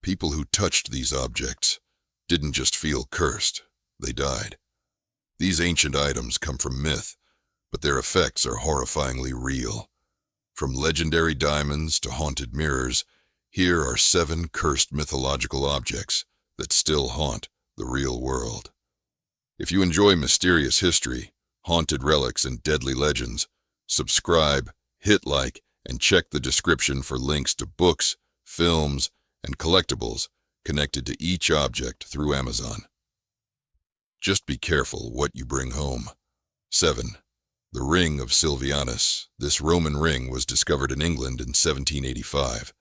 People who touched these objects didn't just feel cursed, they died. These ancient items come from myth, but their effects are horrifyingly real. From legendary diamonds to haunted mirrors, here are 7 cursed mythological objects that still haunt the real world. If you enjoy mysterious history, haunted relics, and deadly legends, subscribe, hit like, and check the description for links to books, films, and collectibles connected to each object through Amazon. Just be careful what you bring home. 7. The Ring of Silvianus. This Roman ring was discovered in England in 1785,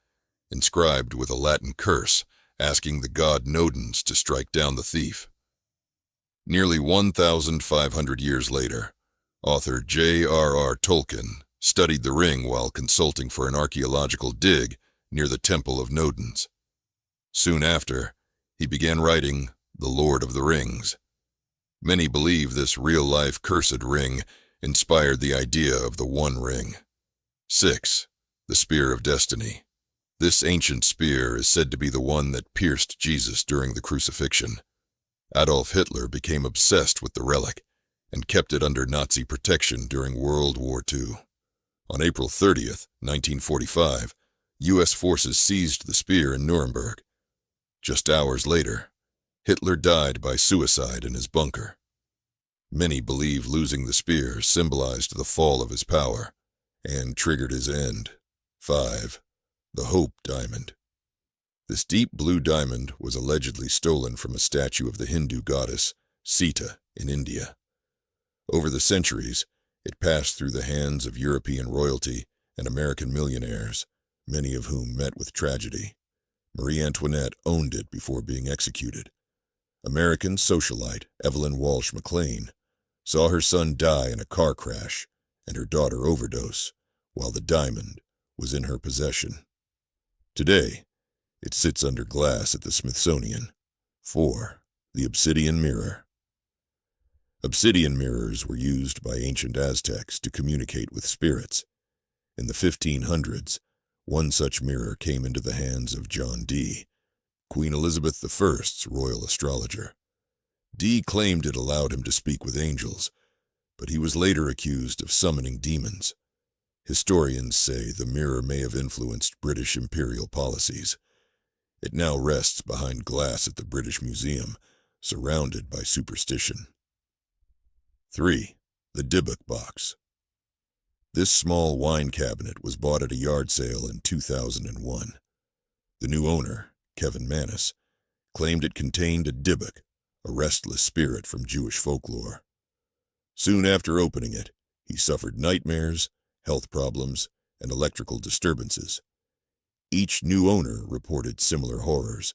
inscribed with a Latin curse asking the god Nodens to strike down the thief. Nearly 1,500 years later, author J.R.R. Tolkien studied the ring while consulting for an archaeological dig near the Temple of Nodens. Soon after, he began writing The Lord of the Rings. Many believe this real-life cursed ring inspired the idea of the One Ring. 6. The Spear of Destiny. This ancient spear is said to be the one that pierced Jesus during the crucifixion. Adolf Hitler became obsessed with the relic and kept it under Nazi protection during World War II. On April 30th, 1945, U.S. forces seized the spear in Nuremberg. Just hours later, Hitler died by suicide in his bunker. Many believe losing the spear symbolized the fall of his power and triggered his end. 5. The Hope Diamond. This deep blue diamond was allegedly stolen from a statue of the Hindu goddess Sita in India. Over the centuries, it passed through the hands of European royalty and American millionaires, many of whom met with tragedy. Marie Antoinette owned it before being executed. American socialite Evelyn Walsh McLean saw her son die in a car crash and her daughter overdose while the diamond was in her possession. Today, it sits under glass at the Smithsonian. 4. The Obsidian Mirror. Obsidian mirrors were used by ancient Aztecs to communicate with spirits. In the 1500s, one such mirror came into the hands of John Dee, Queen Elizabeth I's royal astrologer. Dee claimed it allowed him to speak with angels, but he was later accused of summoning demons. Historians say the mirror may have influenced British imperial policies. It now rests behind glass at the British Museum, surrounded by superstition. 3. The Dybbuk Box. This small wine cabinet was bought at a yard sale in 2001. The new owner, Kevin Mannis, claimed it contained a Dybbuk, a restless spirit from Jewish folklore. Soon after opening it, he suffered nightmares, health problems, and electrical disturbances. Each new owner reported similar horrors,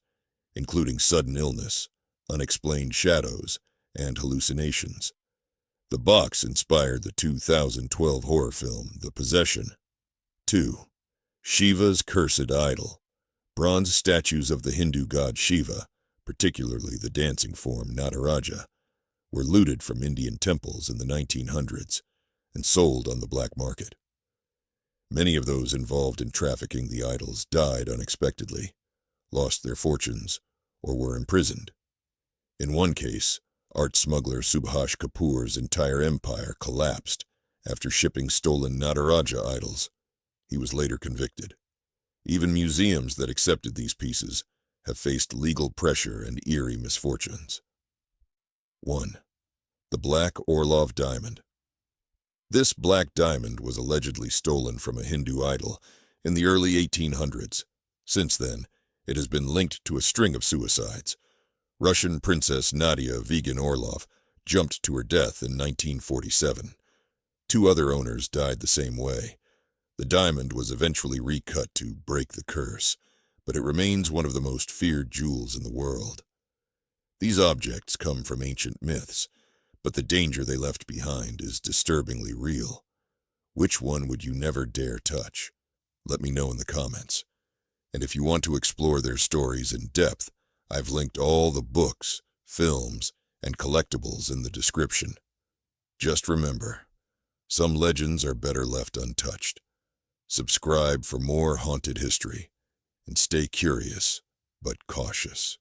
including sudden illness, unexplained shadows, and hallucinations. The box inspired the 2012 horror film, The Possession. 2. Shiva's Cursed Idol. Bronze statues of the Hindu god Shiva, particularly the dancing form Nataraja, were looted from Indian temples in the 1900s and sold on the black market. Many of those involved in trafficking the idols died unexpectedly, lost their fortunes, or were imprisoned. In one case, art smuggler Subhash Kapoor's entire empire collapsed after shipping stolen Nataraja idols. He was later convicted. Even museums that accepted these pieces have faced legal pressure and eerie misfortunes. 1. The Black Orlov Diamond. This black diamond was allegedly stolen from a Hindu idol in the early 1800s. Since then, it has been linked to a string of suicides. Russian Princess Nadia Vigin Orlov jumped to her death in 1947. 2 other owners died the same way. The diamond was eventually recut to break the curse, but it remains one of the most feared jewels in the world. These objects come from ancient myths, but the danger they left behind is disturbingly real. Which one would you never dare touch? Let me know in the comments. And if you want to explore their stories in depth, I've linked all the books, films, and collectibles in the description. Just remember, some legends are better left untouched. Subscribe for more haunted history, and stay curious but cautious.